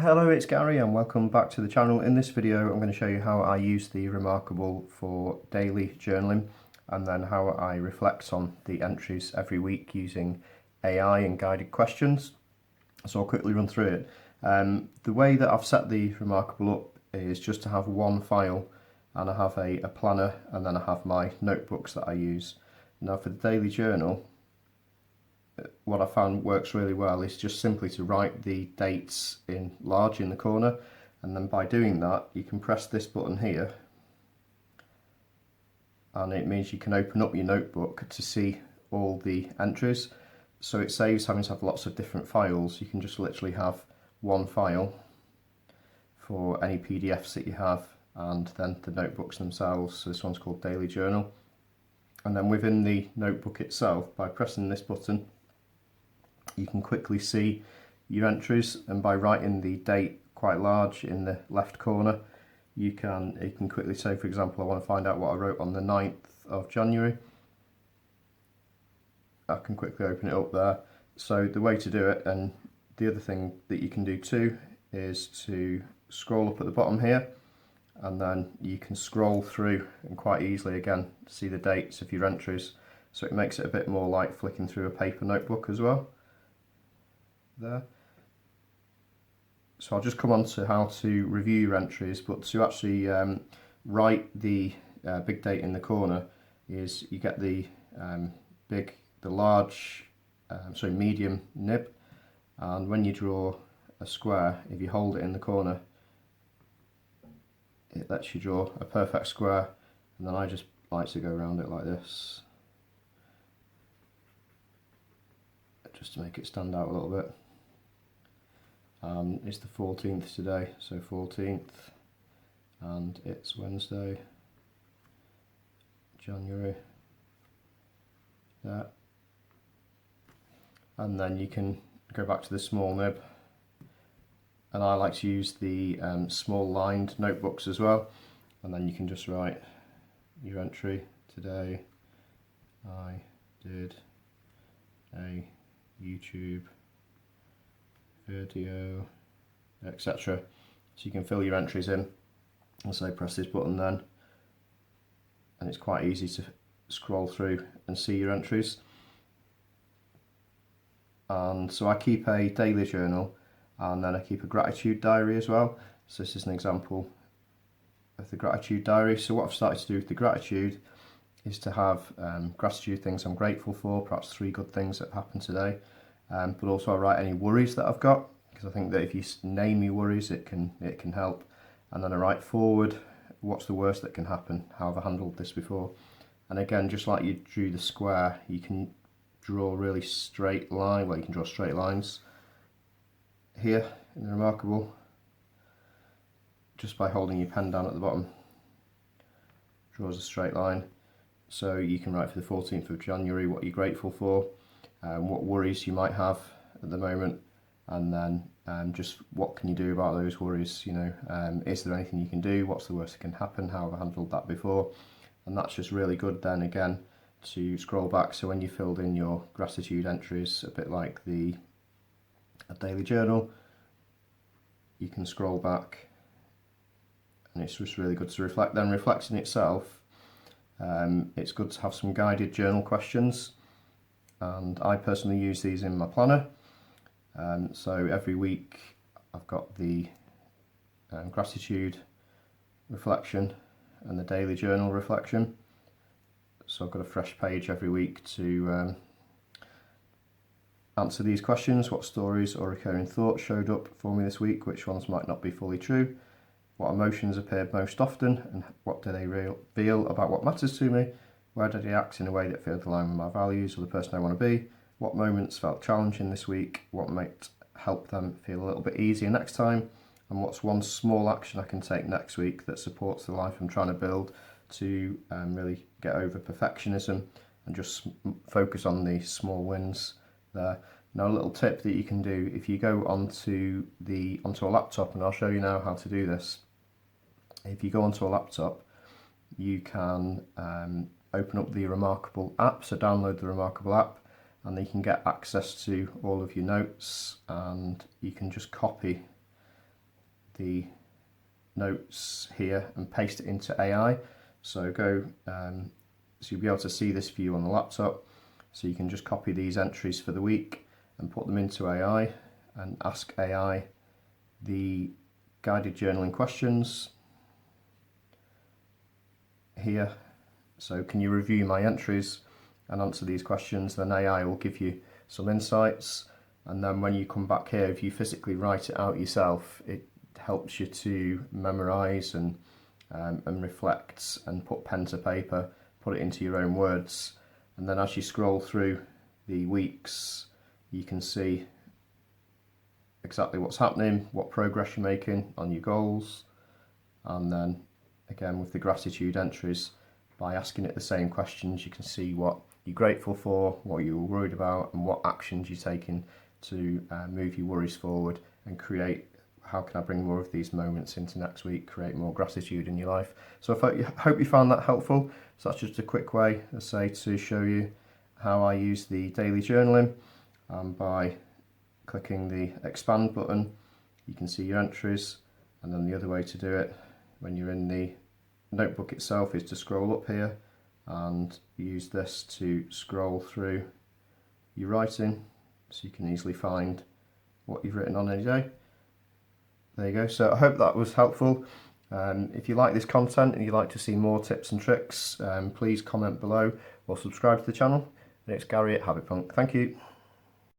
Hello, it's Gary and welcome back to the channel. In this video I'm going to show you how I use the Remarkable for daily journaling and then how I reflect on the entries every week using AI and guided questions. So I'll quickly run through it. The way that I've set the Remarkable up is just to have one file, and I have a planner, and then I have my notebooks that I use. Now for the daily journal, what I found works really well is just simply to write the dates in large in the corner, and then by doing that you can press this button here and it means you can open up your notebook to see all the entries. So it saves having to have lots of different files. You can just literally have one file for any PDFs that you have, and then the notebooks themselves. So this one's called Daily Journal, and then within the notebook itself, by pressing this button you can quickly see your entries, and by writing the date quite large in the left corner you can quickly say, for example, I want to find out what I wrote on the 9th of January. I can quickly open it up there. So the way to do it, and the other thing that you can do too, is to scroll up at the bottom here, and then you can scroll through and quite easily again see the dates of your entries. So it makes it a bit more like flicking through a paper notebook as well. There. So I'll just come on to how to review your entries, but to actually write the big date in the corner is you get the medium nib, and when you draw a square, if you hold it in the corner it lets you draw a perfect square, and then I just like to go around it like this just to make it stand out a little bit. It's the 14th today, so 14th, and it's Wednesday, January, there. And then you can go back to the small nib, and I like to use the small lined notebooks as well, and then you can just write your entry: today I did a YouTube video, etc. So you can fill your entries in, and so press this button then, and it's quite easy to scroll through and see your entries. And so I keep a daily journal, and then I keep a gratitude diary as well. So this is an example of the gratitude diary. So what I've started to do with the gratitude is to have gratitude things I'm grateful for, perhaps 3 good things that happened today. But also I write any worries that I've got, because I think that if you name your worries it can help. And then I write forward, what's the worst that can happen, how have I handled this before. And again, just like you drew the square, you can draw a really straight line, well you can draw straight lines here in the Remarkable just by holding your pen down at the bottom. Draws a straight line. So you can write for the 14th of January what you're grateful for, what worries you might have at the moment, and then just what can you do about those worries. You know, is there anything you can do, what's the worst that can happen, how have I handled that before. And that's just really good then again to scroll back. So when you filled in your gratitude entries, a bit like a daily journal, you can scroll back, and it's just really good to reflect. Then reflecting itself, it's good to have some guided journal questions, and I personally use these in my planner. So every week I've got the gratitude reflection and the daily journal reflection. So I've got a fresh page every week to answer these questions. What stories or recurring thoughts showed up for me this week? Which ones might not be fully true? What emotions appeared most often, and what do they reveal about what matters to me? Where did I act in a way that feels aligned with my values or the person I want to be? What moments felt challenging this week? What might help them feel a little bit easier next time? And what's one small action I can take next week that supports the life I'm trying to build to really get over perfectionism and just focus on the small wins there. Now, a little tip that you can do, if you go onto a laptop, and I'll show you now how to do this. If you go onto a laptop, you can open up the Remarkable app, so download the Remarkable app, and then you can get access to all of your notes, and you can just copy the notes here and paste it into AI. So so you'll be able to see this view on the laptop. So you can just copy these entries for the week and put them into AI and ask AI the guided journaling questions here. So can you review my entries and answer these questions? Then AI will give you some insights, and then when you come back here, if you physically write it out yourself, it helps you to memorize and reflect and put pen to paper, put it into your own words. And then as you scroll through the weeks, you can see exactly what's happening, what progress you're making on your goals. And then again with the gratitude entries, by asking it the same questions, you can see what you're grateful for, what you were worried about, and what actions you're taking to move your worries forward and create, how can I bring more of these moments into next week, create more gratitude in your life. So I hope you found that helpful. So that's just a quick way, as I say, to show you how I use the daily journaling. By clicking the expand button, you can see your entries, and then the other way to do it when you're in the notebook itself is to scroll up here and use this to scroll through your writing, so you can easily find what you've written on any day. There you go. So I hope that was helpful. If you like this content and you'd like to see more tips and tricks, please comment below or subscribe to the channel. And it's Gary at Habit Punk. Thank you.